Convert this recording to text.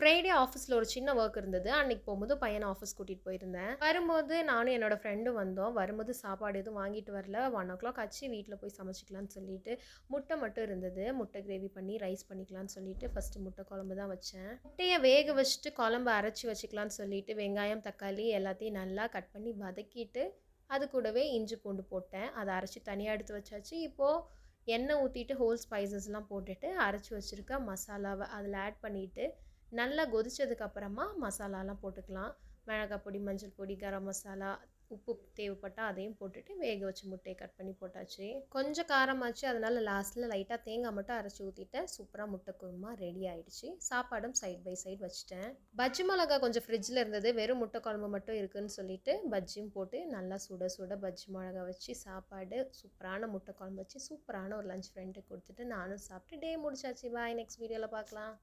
Friday ஆஃபீஸில ஒரு சின்ன work இருந்தது. அன்னைக்கு போம்போது பையன ஆஃபீஸ் கூட்டிட்டு போயிருந்தேன். வரும்போது நானும் என்னோட ஃப்ரெண்டும் வந்தோம். வரும்போது சாப்பாடு எதுவும் வாங்கிட்டு வரல. 1:00 ஆச்சு வீட்ல போய் சமைச்சுக்கலான்னு சொல்லிட்டு, முட்டை மட்டும் இருந்தது. முட்டை கிரேவி பண்ணி ரைஸ் பண்ணிக்கலான்னு சொல்லிட்டு, ஃபர்ஸ்ட்டு முட்டை குழம்பு தான் வச்சேன். முட்டைய வேக வச்சுட்டு குழம்பு அரைச்சு வச்சுக்கலான்னு சொல்லிட்டு, வெங்காயம், தக்காளி எல்லாத்தையும் நல்லா கட் பண்ணி வதக்கிட்டு, அது கூடவே இஞ்சி பூண்டு போட்டேன். அத அரைச்சு தனியா எடுத்து வச்சாச்சு. இப்போ எண்ணெய் ஊத்திட்டு ஹோல் ஸ்பைசஸ்லாம் போட்டுட்டு, அரைச்சு வச்சிருக்க மசாலாவ அதில ஆட் பண்ணிட்டு நல்லா கொதிச்சதுக்கு அப்புறமா மசாலாலாம் போட்டுக்கலாம். மிளகாய் பொடி, மஞ்சள் பொடி, கரம் மசாலா, உப்பு தேவைப்பட்டா அதையும் போட்டுட்டு வேக வச்ச முட்டைய கட் பண்ணி போட்டாச்சு. கொஞ்சம் காரமாச்சு அதனால லாஸ்ட்ல லைட்டா தேங்காய் மட்டும் அரைச்சு ஊத்திட்டேன். சூப்பரா முட்டை குருமா ரெடி ஆயிடுச்சு. சாப்பாடும் சைட் பை சைட் வச்சுட்டேன். பஜ்ஜி மிளகா கொஞ்சம் ஃப்ரிட்ஜ்ல இருந்தது. வெறும் முட்டை குழம்பு மட்டும் இருக்குன்னு சொல்லிட்டு பஜ்ஜியும் போட்டு நல்லா சுட சுட பஜ்ஜி மிளகா வச்சு சாப்பாடு, சூப்பரான முட்டை குழம்பு வச்சு சூப்பரான ஒரு லஞ்ச் ஃப்ரெண்டுக்கு குடுத்துட்டு நானும் சாப்பிட்டு டே முடிச்சாச்சு. பாய் நெக்ஸ்ட் வீடியோல பார்க்கலாம்.